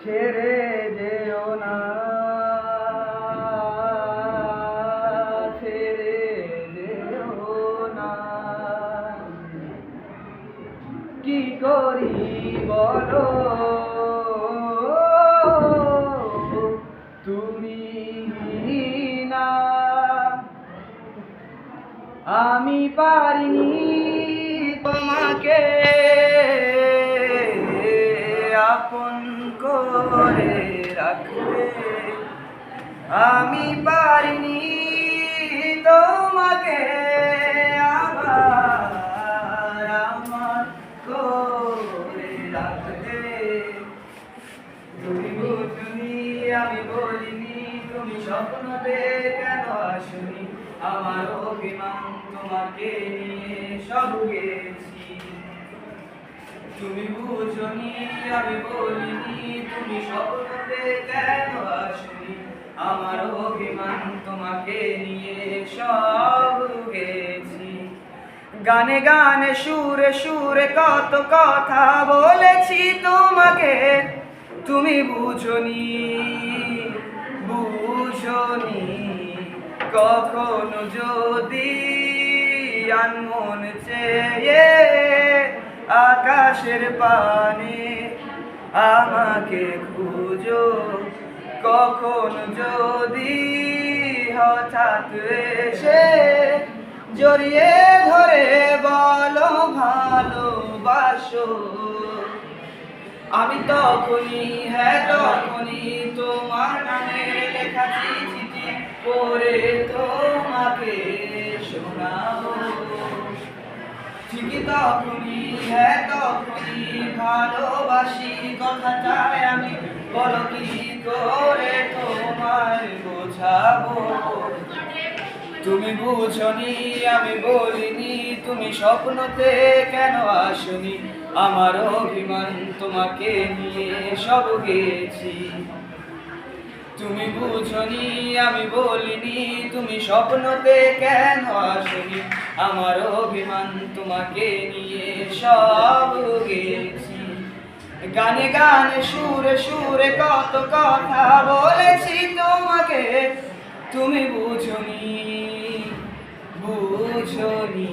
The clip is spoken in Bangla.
ছেড়ে যেও না, ছেড়ে যেও না। কি করি বলো তুমি না, আমি পারিনি তোমাকে আপন করে রাখতে। আমি পারিনি তোমাকে আবার আমার করে রাখতে। তুমি বুঝনি আমি বলিনি, তুমি স্বপ্নতে কেন আসনি, আমার অভিমান তোমাকে নিয়ে সব গেছি। তুমি বুঝনি আমি বলিনি, তুমি স্বপ্নতে কেন আসনি, আমার অভিমান তোমাকে নিয়ে সব গেছি। গানে গানে সুরে সুরে কত কথা বলেছি তোমাকে, তুমি বুঝনি বুঝনি। কখনো যদি আনমন চেয়ে আকাশের পানে আমাকে খুঁজো, কখন যদি হঠাৎ এসে জড়িয়ে ধরে বলো ভালোবাসো, আমি তখনই হ্যাঁ তখনই তোমার নামে লেখা চিঠি পড়ে তোমাকে শোনাবো। ঠিকই তখনই হ্যাঁ তখনই ভালোবাসি কথাটাই আমি, বলো কি করে তোমায় বোঝাবো। তুমি বুঝনি আমি বলিনি, তুমি স্বপ্নতে কেন আসনি, আমার অভিমান তোমাকে নিয়ে সব গেছি। তুমি বুঝনি আমি বলিনি, তুমি স্বপ্নতে কেন আসনি, আমার অভিমান তোমাকে নিয়ে সব গেছি। গানে গানে সুরে সুরে কত কথা বলেছি তোমাকে, তুমি বুঝনি বুঝনি।